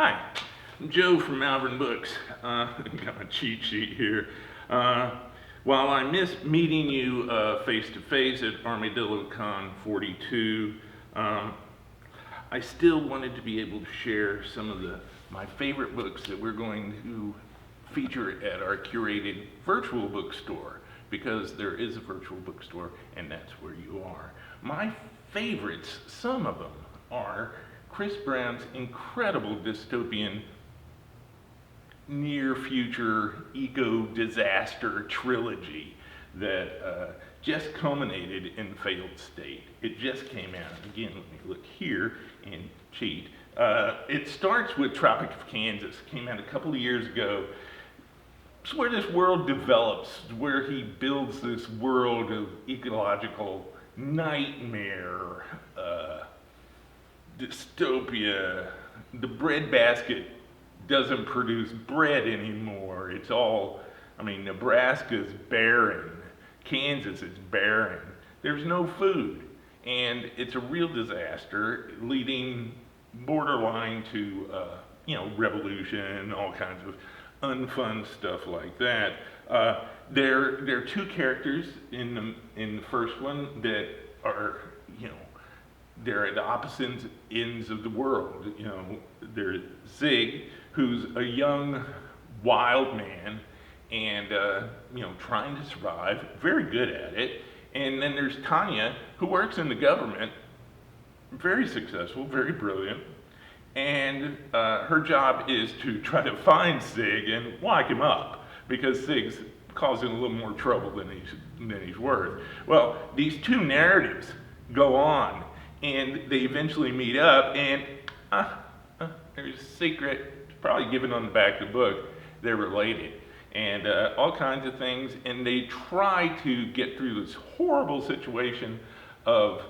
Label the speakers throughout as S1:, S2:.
S1: Hi, I'm Joe from Malvern Books. Got my cheat sheet here. While I miss meeting you face to face at ArmadilloCon 42, I still wanted to be able to share some of my favorite books that we're going to feature at our curated virtual bookstore, because there is a virtual bookstore and that's where you are. My favorites, some of them, are Chris Brown's incredible dystopian near-future eco-disaster trilogy that just culminated in Failed State. It just came out. Again, let me look here and cheat. It starts with Tropic of Kansas. Came out a couple of years ago. It's where this world develops, where he builds this world of ecological nightmare, dystopia. The breadbasket doesn't produce bread anymore. It's all, Nebraska's barren. Kansas is barren. There's no food. And it's a real disaster, leading borderline to, revolution, all kinds of unfun stuff like that. There are two characters in the first one that are, they're at the opposite ends of the world. There's Zig, who's a young, wild man, and trying to survive, very good at it. And then there's Tanya, who works in the government, very successful, very brilliant, and her job is to try to find Zig and lock him up, because Zig's causing a little more trouble than he's worth. Well, these two narratives go on, and they eventually meet up, and there's a secret, probably given on the back of the book, they're related, and all kinds of things, and they try to get through this horrible situation of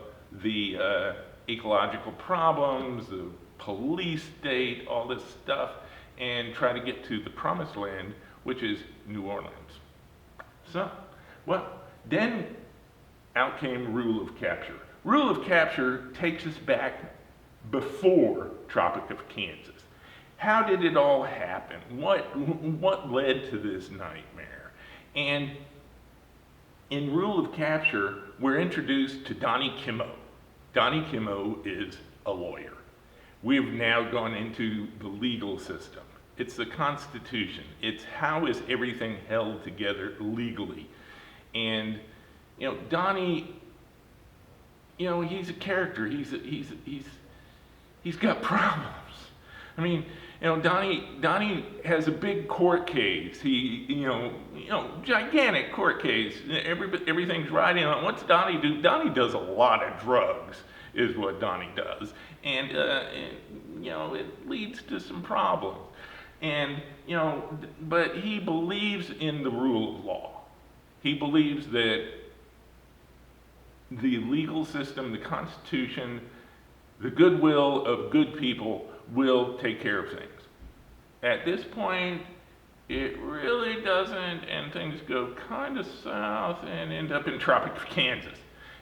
S1: the ecological problems, the police state, all this stuff, and try to get to the promised land, which is New Orleans. So, well, then out came Rule of Capture. Rule of Capture takes us back before Tropic of Kansas. How did it all happen? What led to this nightmare? And in Rule of Capture, we're introduced to Donnie Kimmo. Donnie Kimmo is a lawyer. We've now gone into the legal system. It's the Constitution. It's how is everything held together legally. And Donnie, he's a character. He's got problems. Donnie has a big court case. Gigantic court case. Everything's riding on. What's Donnie do? Donnie does a lot of drugs, is what Donnie does, and it leads to some problems. And but he believes in the rule of law. He believes that the legal system, the Constitution, the goodwill of good people will take care of things. At this point, it really doesn't, and things go kind of south and end up in Tropic of Kansas.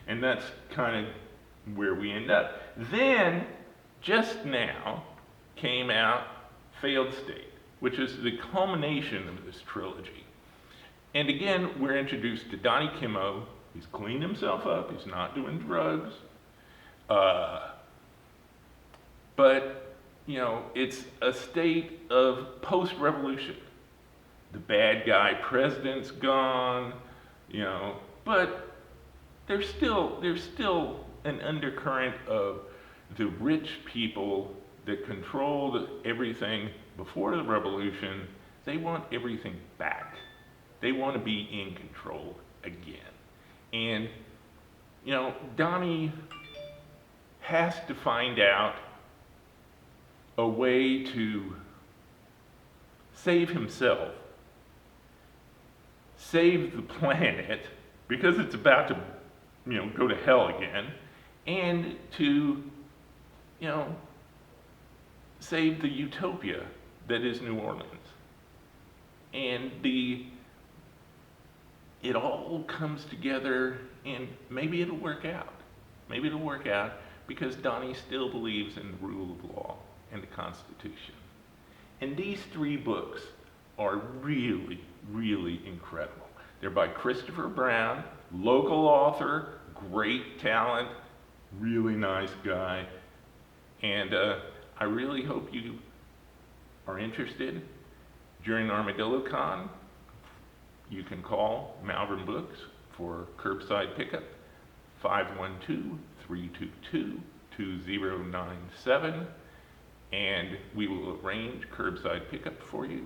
S1: And that's kind of where we end up. Then, just now, came out Failed State, which is the culmination of this trilogy. And again, we're introduced to Donnie Kimmo. He's cleaned himself up. He's not doing drugs. But, it's a state of post-revolution. The bad guy president's gone, but there's still an undercurrent of the rich people that controlled everything before the revolution. They want everything back. They want to be in control again. And, Donnie has to find out a way to save himself, save the planet, because it's about to, go to hell again, and to, save the utopia that is New Orleans. And it all comes together, and maybe it'll work out. Maybe it'll work out because Donnie still believes in the rule of law and the Constitution. And these 3 books are really, really incredible. They're by Christopher Brown, local author, great talent, really nice guy. And I really hope you are interested. During ArmadilloCon, you can call Malvern Books for curbside pickup, 512-322-2097, and we will arrange curbside pickup for you.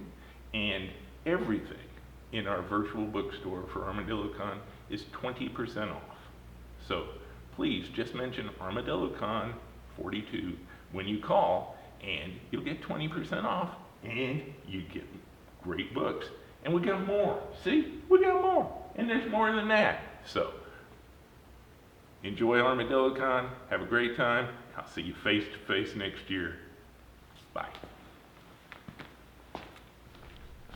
S1: And everything in our virtual bookstore for ArmadilloCon is 20% off. So please just mention ArmadilloCon 42 when you call, and you'll get 20% off, and you get great books. And we got more. See? We got more. And there's more than that. So enjoy ArmadilloCon. Have a great time. I'll see you face to face next year. Bye.